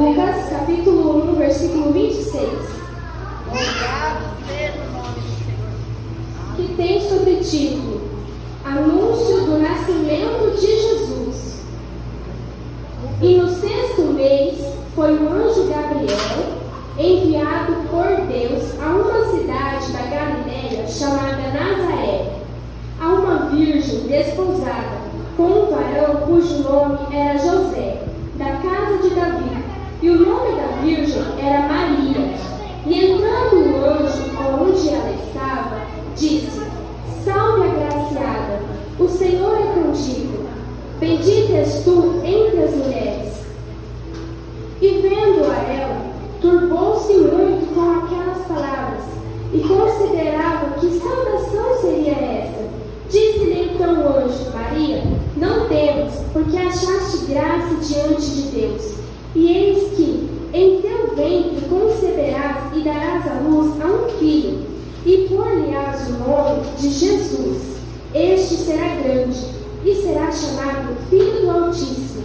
Lucas, capítulo 1, versículo 26. Louvado seja o nome do Senhor. Que tem subtítulo: Anúncio do nascimento de Jesus. E no 6º mês foi o anjo Gabriel, enviado por Deus a uma cidade da Galiléia chamada Nazaré, a uma virgem desposada com um varão cujo nome era José, da casa de Davi, e o nome da virgem era Maria. E entrando o anjo onde ela estava, disse: Salve, agraciada, o Senhor é contigo, bendita és tu entre as mulheres. E vendo-a ela, turbou-se muito com aquelas palavras, e considerava que saudação seria esta. Disse-lhe então o anjo: Maria, não temas, porque achaste graça diante de Deus. E eis que em teu ventre conceberás e darás à luz a um filho, e por-lhe-ás o nome de Jesus. Este será grande, e será chamado Filho do Altíssimo.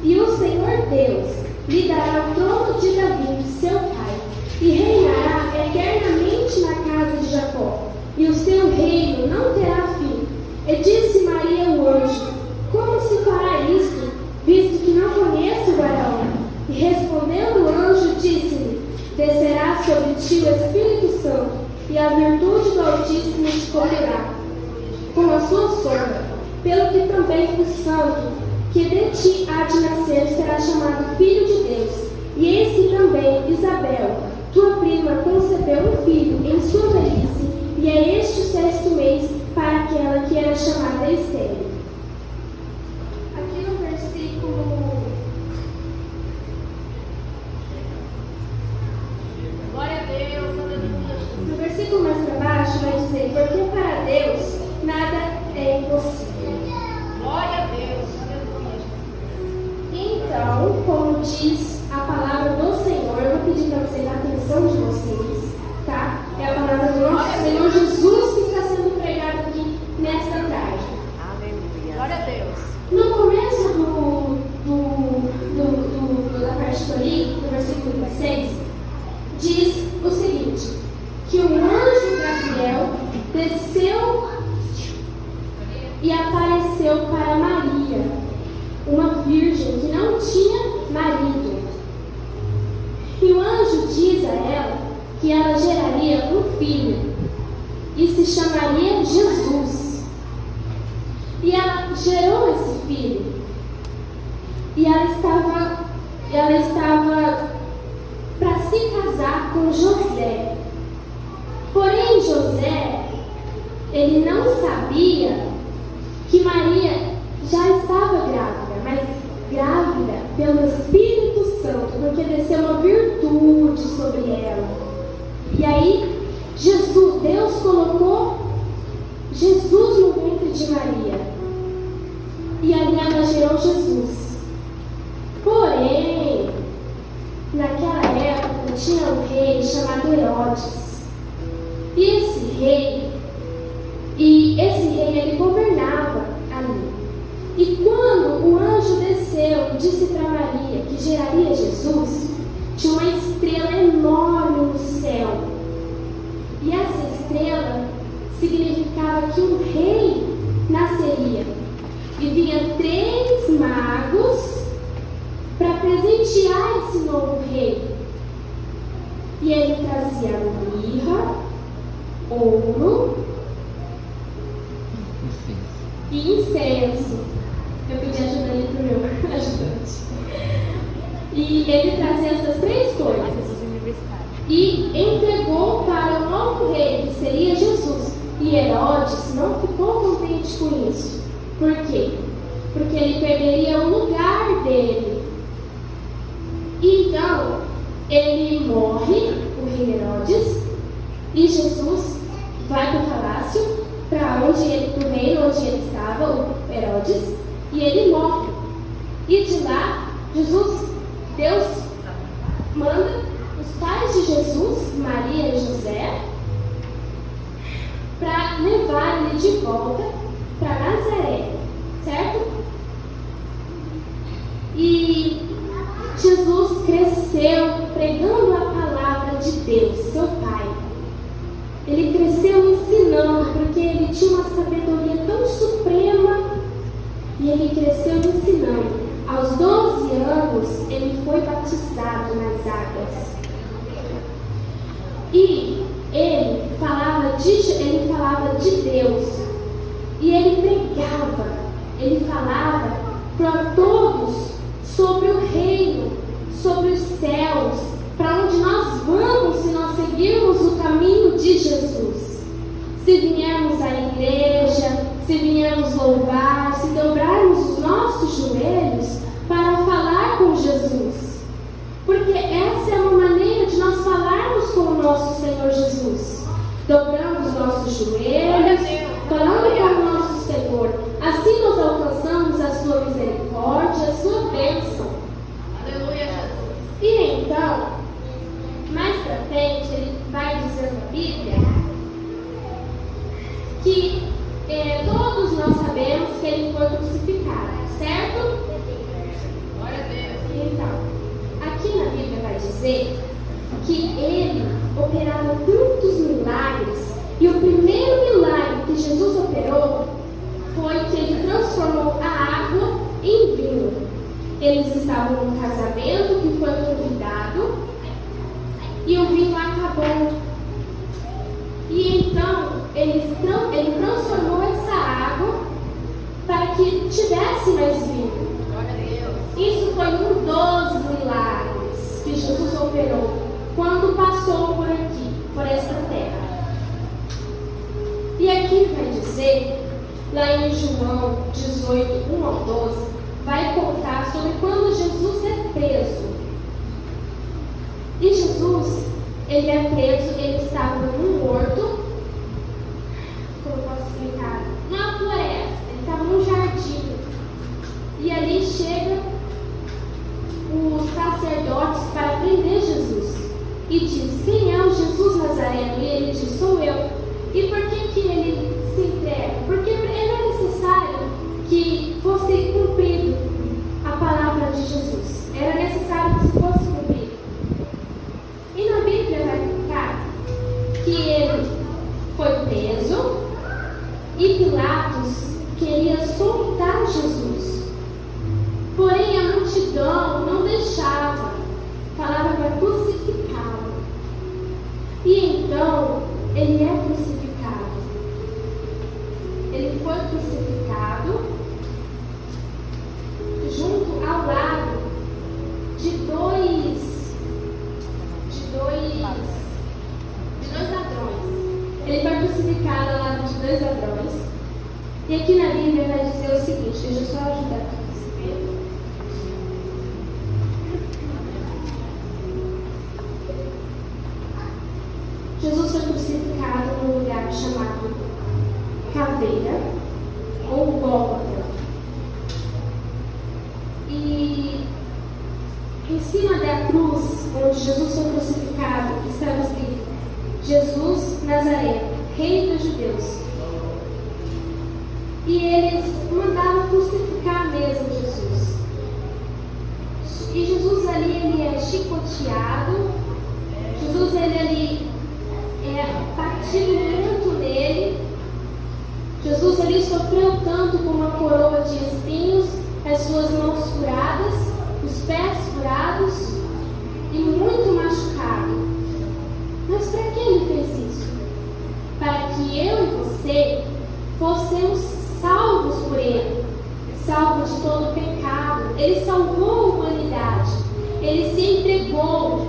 E o Senhor Deus lhe dará o trono de Davi, seu pai, e reinará eternamente na casa de Jacó, e o seu reino não terá fim. E disse Maria ao anjo: Como se fará isto, visto que não conheço o varão? E respondendo o anjo, disse-lhe: Descerá sobre ti o Espírito Santo, e a virtude do Altíssimo te cobrirá com a sua sombra, pelo que também o santo que de ti há de nascer será chamado Filho de Deus. E eis que também Isabel, tua prima, concebeu um filho em sua velhice, e é este o 6º mês para aquela que era chamada estéril. Aqui no versículo... Glória a Deus, aleluia. No versículo mais para baixo vai dizer: Porque para Deus nada é impossível. Glória a Deus, aleluia. Então, como diz a palavra do Senhor, eu vou pedir para vocês a atenção de vocês, tá? É a palavra do nosso Senhor Jesus que está sendo pregado aqui nesta tarde. Aleluia. Glória a Deus. No começo da parte ali, no versículo 16, diz o seguinte: que o anjo Gabriel desceu e apareceu para Maria, uma virgem que não tinha marido. E o anjo diz a ela que ela geraria um filho e se chamaria Jesus. E ela gerou esse filho. E ela estava para se casar com José. Porém, José, ele não sabia que Maria já estava grávida, mas grávida pelo Espírito Santo, porque desceu uma virtude sobre ela. E aí, Deus colocou Jesus no ventre de Maria. E ali ela gerou Jesus. Porém, naquela época tinha um rei chamado Herodes. E esse rei ele governava ali. E quando o anjo desceu e disse para Maria que geraria Jesus, tinha uma estrela enorme no céu. E essa estrela significava que um rei nasceria. E vinha 3 magos para presentear esse novo rei. E ele trazia mirra, ouro e incenso. Eu pedi ajuda ali para o meu ajudante. E ele trazia essas 3 coisas. E entregou para o novo rei, que seria Jesus. E Herodes não ficou contente com isso. Por quê? Porque ele perderia o lugar dele. Então, ele morre, o rei Herodes, e Jesus vai para o palácio, para o reino onde ele estava, o Herodes, e ele morre. E de lá, Deus manda os pais de Jesus, Maria e José, para levar ele de volta para Nazaré, certo? E Jesus cresceu e ele cresceu ensinando. Aos 12 anos, ele foi batizado nas águas. E ele falava de Deus. E ele falava para todos sobre o reino, sobre os céus, para onde nós vamos se nós seguirmos o caminho de Jesus. Se viermos à igreja, se viermos louvar, se dobrarmos os nossos joelhos para falar com Jesus. Porque essa é uma maneira de nós falarmos com o nosso Senhor Jesus. Dobrando os nossos joelhos, falando com o nosso Senhor. Assim nós alcançamos a sua misericórdia, a sua bênção. Aleluia, Jesus. E então, mais para frente, ele vai dizendo na Bíblia que todos nós sabemos que ele foi crucificado, certo? Glória a Deus. Então, aqui na Bíblia vai dizer que ele operava tantos milagres, e o primeiro milagre que Jesus operou foi que ele transformou a água em vinho. Eles estavam num casamento que foi convidado e o vinho acabou. E então ele transformou essa água para que tivesse mais vinho. Glória a Deus. Isso foi um dos milagres que Jesus operou quando passou por aqui, por esta terra. E aqui vai dizer, lá em João 18, 1 ao 12, vai contar sobre quando Jesus é preso. E Jesus, ele é preso, ele estava num horto, como eu posso explicar? Numa floresta, ele estava num jardim. E ali chega os sacerdotes para prender Jesus. E diz, quem é o Jesus Nazareno? E ele diz, sou eu. E por que ele se entrega? Porque era necessário que fosse cumprido a palavra de Jesus. Era necessário que se fosse cumprido. E na Bíblia vai ficar que ele foi preso e Pilatos queria soltar Jesus. Porém a multidão não deixava, falava para crucificá-lo. E então ele é crucificado. Ele foi crucificado junto ao lado de dois ladrões. Ele foi crucificado ao lado de dois ladrões. E aqui na Bíblia vai dizer o seguinte, deixa eu só ajudar aqui você ver. Jesus foi crucificado num lugar chamado Caveira ou Gólgota. E em cima da cruz, onde Jesus foi crucificado, estava escrito: Jesus Nazareno, Rei dos Judeus. E eles mandaram crucificar mesmo Jesus. E Jesus ali, ele é chicoteado. Jesus, ele ali é batido muito nele. Jesus, ele sofreu tanto com uma coroa de espinhos, as suas mãos furadas, os pés furados e muito machucado. Mas para que ele fez isso? Para que eu e você fossemos salvos por ele, salvos de todo pecado. Ele salvou a humanidade. Ele se entregou.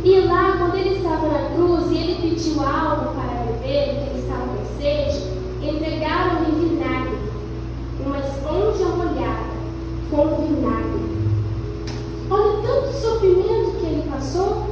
E lá, quando ele estava na cruz e ele pediu algo para beber, que ele estava com sede, entregaram-lhe vinagre, uma esponja molhada com vinagre. Olha tanto sofrimento que ele passou.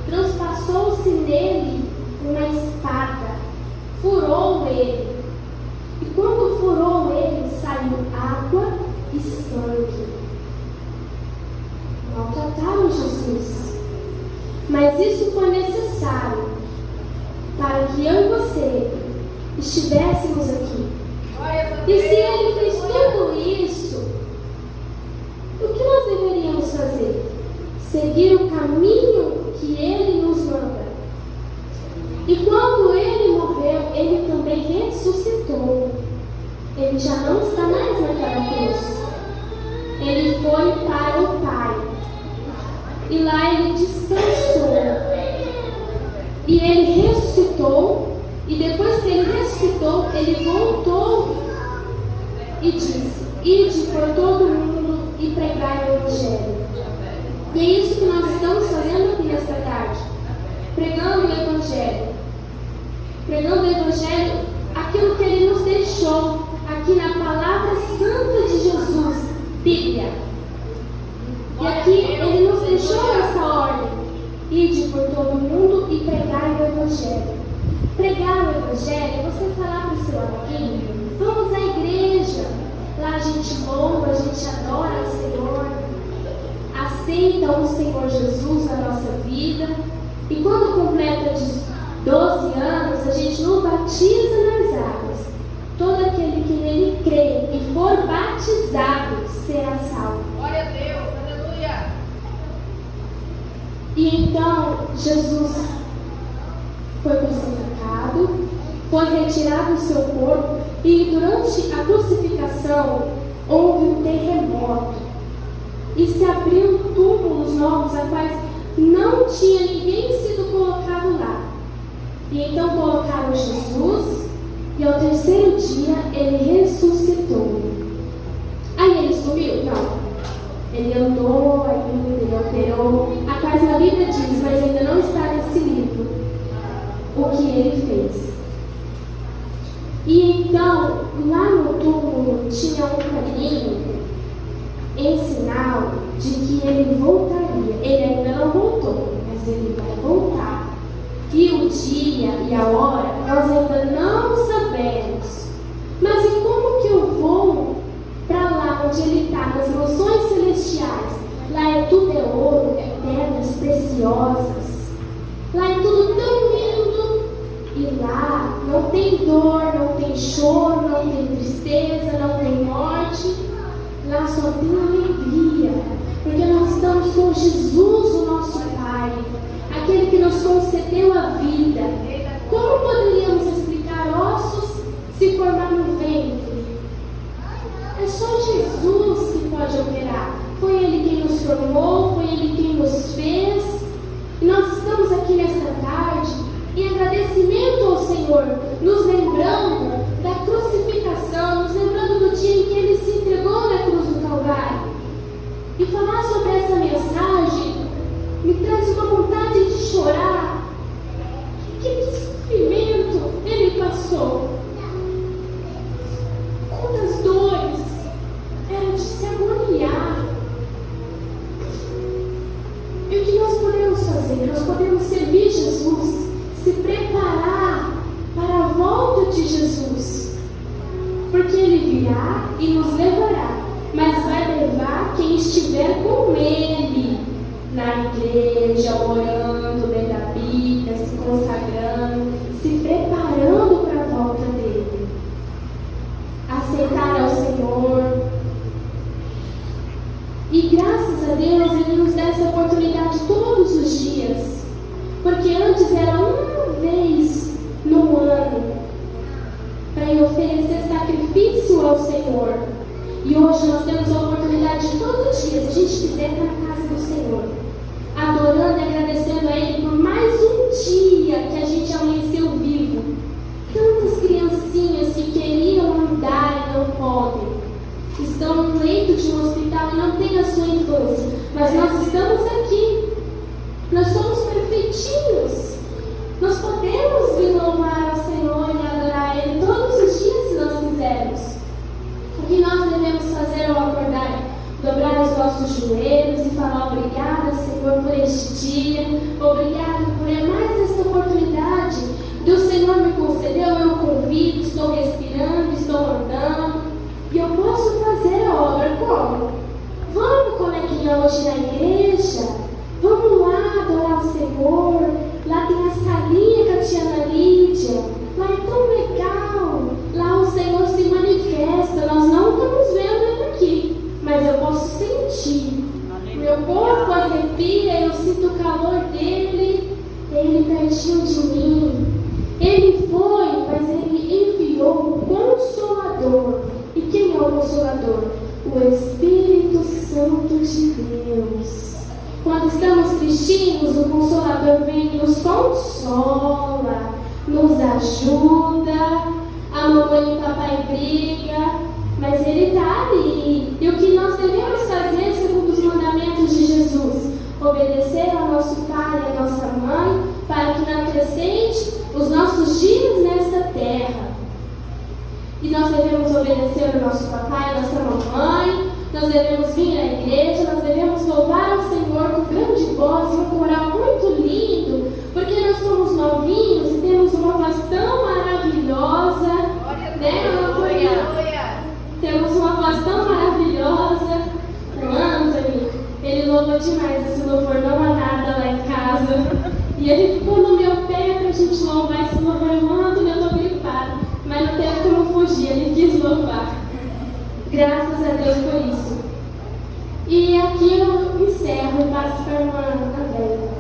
Transpassou-se nele uma espada, furou ele. E quando furou ele, saiu água e sangue. Maltrataram Jesus. Mas isso foi necessário para que eu e você estivéssemos aqui. E se ele fez tudo isso, o que nós deveríamos fazer? Seguir o caminho que ele nos manda. E quando ele morreu, ele também ressuscitou. ele já não está mais naquela cruz. Ele foi para o Pai. E lá ele descansou. E ele ressuscitou. E depois que ele ressuscitou, ele voltou e disse: ide por todo mundo e pregai o Evangelho. E é isso que nós estamos fazendo aqui nesta tarde. Pregando o Evangelho. Pregando o Evangelho, aquilo que ele nos deixou aqui na palavra santa de Jesus, Bíblia. E aqui ele nos deixou essa ordem: ide por todo mundo e pregai o Evangelho. Pregar o Evangelho é você falar para o seu amiguinho: vamos à igreja, lá a gente louva, a gente adora o Senhor, aceita o Senhor Jesus na nossa vida, e quando completa 12 anos, a gente o batiza nas águas. Todo aquele que nele crê e for batizado será salvo. Glória a Deus, aleluia. E então Jesus foi crucificado, foi retirado o seu corpo, e durante a crucificação houve um terremoto e se abriram túmulos novos a quais não tinha ninguém sido colocado lá. E então colocaram Jesus, e ao terceiro dia ele ressuscitou. Aí ele sumiu? Não. Ele andou ainda, ele operou. A quais a Bíblia diz, mas ainda não está nesse livro, o que ele fez. E então, lá no túmulo tinha um caminho em sinal de que ele voltaria. Ele ainda não voltou, mas ele vai voltar. E o dia e a hora nós ainda não sabemos. Mas e como que eu vou para lá onde ele está, nas mansões celestiais? Lá é tudo ouro, pedras preciosas. Lá é tudo tão lindo. E lá não tem dor, não tem choro, não tem tristeza, não tem morte. Lá só tem alegria, porque nós estamos com Jesus, o nosso Pai, aquele que nos concedeu a vida. Como poderíamos explicar ossos se formar no ventre? É só Jesus que pode operar. Foi Ele quem nos formou, foi Ele quem nos fez. E nós estamos aqui nesta tarde em agradecimento ao Senhor, nos lembrando da crucificação, nos lembrando do dia em que Ele se entregou na cruz do Calvário. E falar sobre essa mensagem me traz uma vontade de chorar. Que sofrimento Ele passou. Quantas dores. Era de se agoniar. E o que nós podemos fazer? Nós podemos servir Jesus, se preparar para a volta de Jesus. Porque Ele virá e nos levará, mas vai levar quem estiver com Ele na igreja, orando, lendo a Bíblia, se consagrando, se preparando para a volta dele. Aceitar ao Senhor. E graças a Deus Ele nos dá essa oportunidade todos os dias. Porque antes era uma vez no ano para eu oferecer sacrifício ao Senhor. E hoje nós temos a oportunidade de todo dia, se a gente quiser, estar na casa do Senhor, adorando e agradecendo a Ele por mais um dia que a gente amanheceu vivo. Tantas criancinhas que queriam andar e não podem, estão no leito de um hospital e não têm a sua infância, mas nós estamos aqui. Nós somos perfeitinhos. Nós podemos vir louvar ao Senhor e adorar a Ele todos os dias se nós quisermos. O que nós devemos fazer ao acordar? Dobrar os nossos joelhos e falar: obrigada, Senhor, por este dia. Obrigada por mais esta oportunidade que o Senhor me concedeu. Eu convido, estou respirando, estou andando. E eu posso fazer a obra como? Vamos, coleguinha, hoje na igreja. Vamos lá adorar o Senhor. Lá tem a salinha com a tia Ana Lídia. Lá é tão legal. Lá o Senhor se manifesta. Nós não estamos vendo Ele aqui, mas eu posso sentir. Meu corpo arrepia, eu sinto o calor dele. Ele pertinho de mim. Ele foi, mas Ele enviou o Consolador. é o Consolador? O Espírito Santo de Deus. Quando estamos tristinhos, o Consolador vem e nos consola, nos ajuda. A mamãe e o papai briga, mas Ele está ali. E o que nós devemos fazer segundo os mandamentos de Jesus? Obedecer ao nosso pai e à nossa mãe, para que não acrescente os nossos dias nesta terra. E nós devemos obedecer ao nosso papai, à nossa mamãe, nós devemos vir à igreja, nós devemos louvar ao Senhor com grande voz e um coral muito lindo, porque nós somos novinhos e temos uma voz tão maravilhosa, né, Ana? Temos uma voz tão maravilhosa. O Anthony, ele louva demais esse louvor, não há nada lá em casa. E ele ficou no meu pé pra gente louvar esse louvor. Anthony, eu tô gripada, mas não teve como fugir, ele quis louvar. Graças a Deus por isso. E aqui eu encerro e passo para a irmã Andréia.